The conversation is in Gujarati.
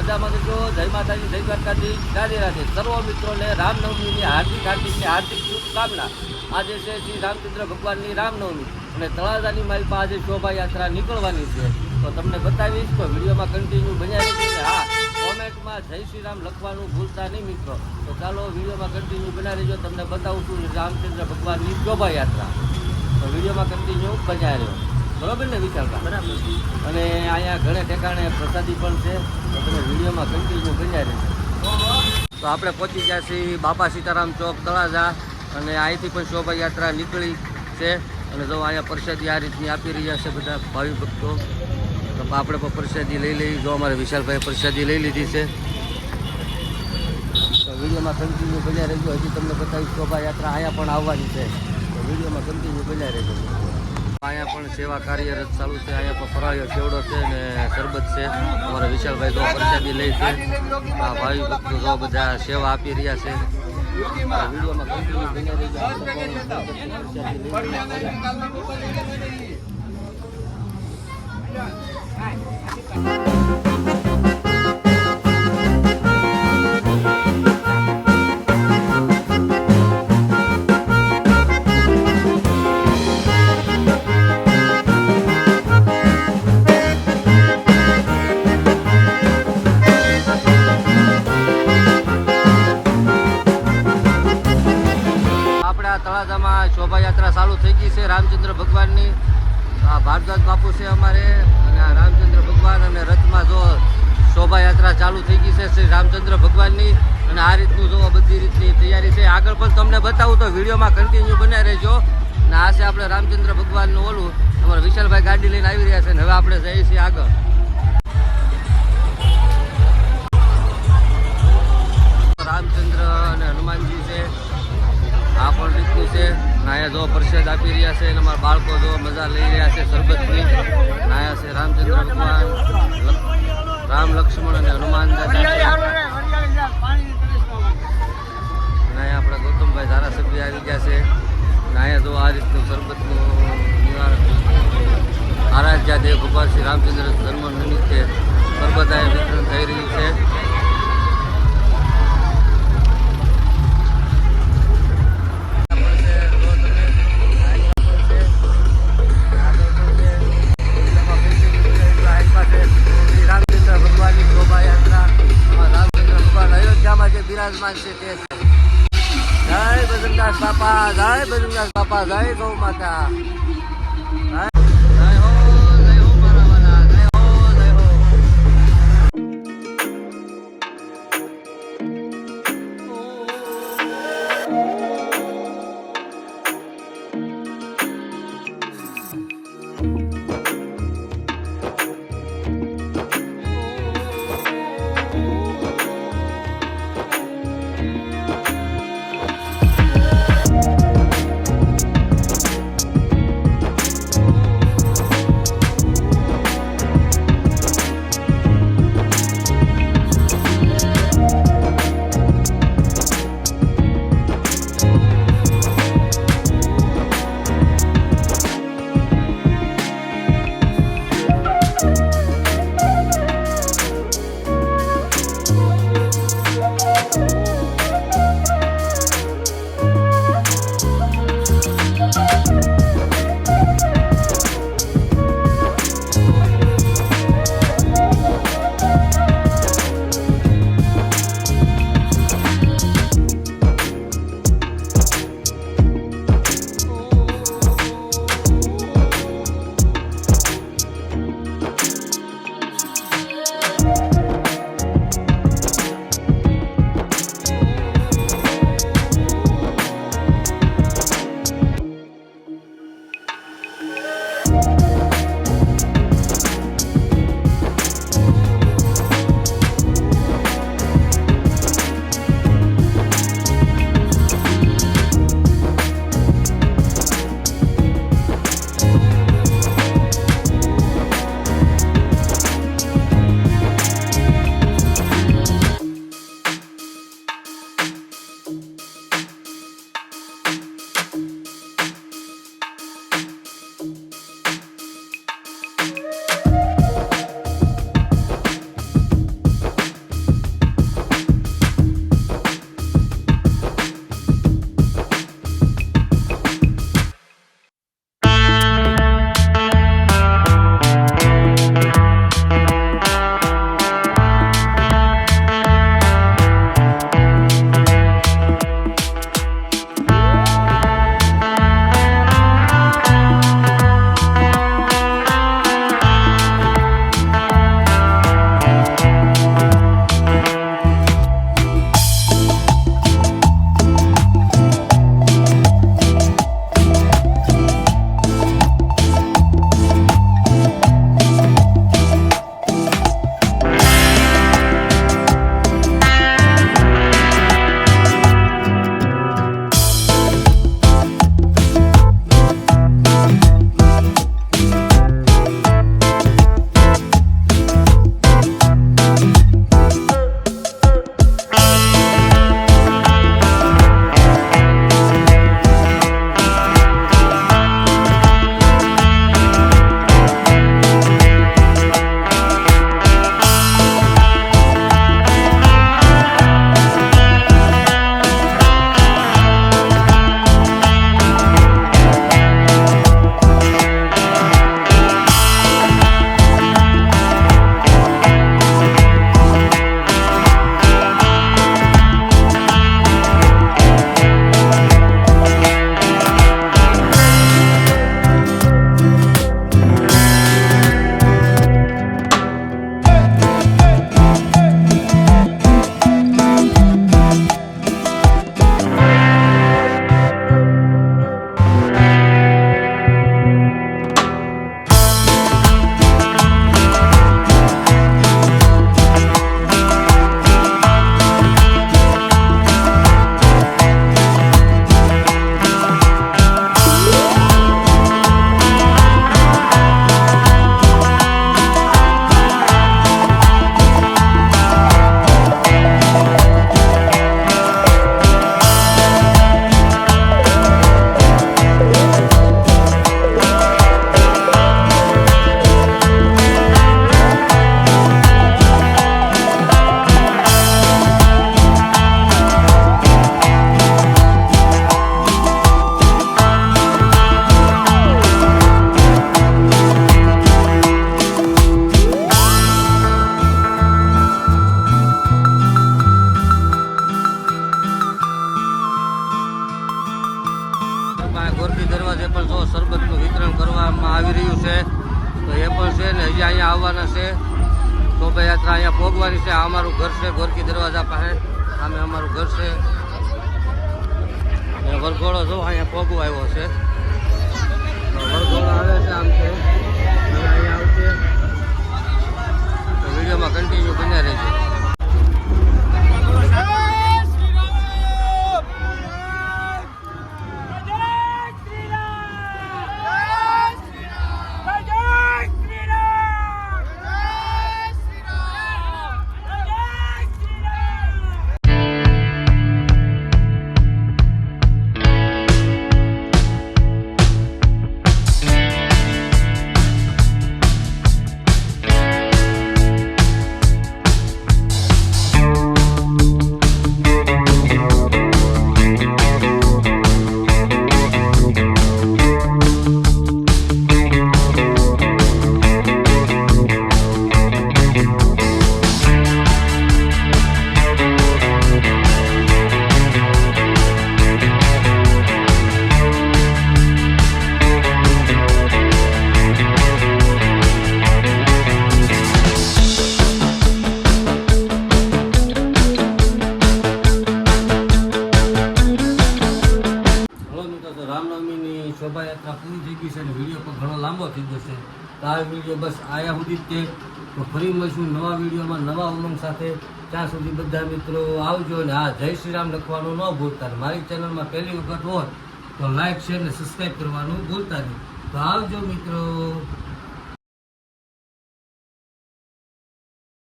મજામાં જો જય માતાજી, જય દ્વારકાધીશ, રાધે રાધે. સર્વ મિત્રોને રામનવમીની હાર્દિક શુભકામના. આજે છે શ્રી રામચંદ્ર ભગવાનની રામનવમી અને તળાજાની મારી પાસે આજે શોભાયાત્રા નીકળવાની છે. તો તમને બતાવીશ તો વિડીયોમાં કન્ટિન્યુ બન્યા રહેજો. હા, કોમેન્ટમાં જય શ્રી રામ લખવાનું ભૂલતા નહીં મિત્રો. તો ચાલો વિડીયોમાં કન્ટિન્યુ બન્યા રહેજો. તમને બતાવું છું રામચંદ્ર ભગવાનની શોભાયાત્રા. તો વિડીયોમાં કન્ટિન્યુ બન્યા રહ્યો. બરાબર ને વિચારતા? બરાબર. અને અહીંયા ઘણે ઠેકાણે પ્રસાદી પણ છે. તો તમે વિડીયોમાં કન્ટિન્યુ બન્યા રહેજો. તો આપણે પહોંચી ગયા છીએ બાપા સીતારામ ચોક તળાજા અને અહીંથી પણ શોભાયાત્રા નીકળી છે. અને જો અહીંયા પ્રસાદી આ રીતની આપી રહ્યા છે બધા ભાવિ ભક્તો. તો આપણે પણ પ્રસાદી લઈ લઈ. જો અમારે વિશાલભાઈ પ્રસાદી લઈ લીધી છે. તો વિડીયોમાં કન્ટિન્યુ બન્યા રહેજો. હજી તમને બતાવી શોભાયાત્રા અહીંયા પણ આવવાની છે. તો વિડીયોમાં કન્ટિન્યુ બન્યા રહેજો. અહીંયા પણ સેવા કાર્યરત ચાલુ છે. અહીંયા પણ ફરાળીઓ સેવડો છે ને શરબત છે. અમારા વિશાલભાઈ તો પ્રસાદી લે છે. આ ભાઈ ભક્તો જો બધા સેવા આપી રહ્યા છે. વિડીયોમાં કન્ટિન્યુ બન્યા રહેજો. તળાજામાં શોભાયાત્રા ચાલુ થઈ ગઈ છે રામચંદ્ર ભગવાનની. આ ભારદ્વાજ બાપુ છે અમારે અને આ રામચંદ્ર ભગવાન અને રથમાં જો શોભાયાત્રા ચાલુ થઈ ગઈ છે શ્રી રામચંદ્ર ભગવાનની. અને આ રીતનું જો બધી રીતની તૈયારી છે. આગળ પણ તમને બતાવું તો વિડીયોમાં કન્ટિન્યુ બન્યા રહેજો. અને આ છે આપણે રામચંદ્ર ભગવાનનું ઓલું. અમારા વિશાલભાઈ ગાડી લઈને આવી રહ્યા છે અને હવે આપણે જઈએ છીએ આગળ. રામચંદ્ર અને હનુમાનજી છે. આ પણ રીતનું છે. નાયા જો પ્રસાદ આપી રહ્યા છે અને અમારા બાળકો જો મજા લઈ રહ્યા છે શરબતની. નાયા છે રામચંદ્ર ભગવાન, રામ લક્ષ્મણ અને હનુમાન દાદા. નાયા આપણા ગૌતમભાઈ ધારાસભ્ય આવી ગયા છે. નાયા જો આ રીતનું શરબતનું નિવારણ આરાધ્યા દેવ ભગવાન શ્રી રામચંદ્ર જન્મ નિમિત્તે શરબત વિતરણ થઈ રહ્યું છે. બિરાજમાન છે તે જય બજરંગદાસ બાપા, જય બજરંગદાસ બાપા, જય ગૌ માતા. પાસે ગોરકી દરવાજે પણ જો શરબતનું વિતરણ કરવામાં આવી રહ્યું છે. તો એ પણ છે ને હજી અહીંયા આવવાના છે. શોભાયાત્રા અહીંયા ભોગવાની છે. આ અમારું ઘર છે ગોરકી દરવાજા પાસે. સામે અમારું ઘર છે. વરઘોડો જો અહીંયા ભોગવો આવ્યો છે. વરઘોડો આવે છે આમ છે અહીંયા આવશે. તો વિડીયોમાં કન્ટિન્યુ બન્યા રહેજો. રામનવમીની શોભાયાત્રા પૂરી થઈ ગઈ છે અને વિડીયો પણ ઘણો લાંબો થઈ ગયો છે. તો આ વિડીયો બસ આયા સુધી જ તે. તો ફરી મળીશું નવા વિડીયોમાં નવા ઉમંગ સાથે. ત્યાં સુધી બધા મિત્રો આવજો અને હા, જય શ્રી રામ લખવાનું ન ભૂલતા. મારી ચેનલમાં પહેલી વખત હોય તો લાઈક શેર અને સબસ્ક્રાઈબ કરવાનું ભૂલતા નહીં. તો આવજો મિત્રો.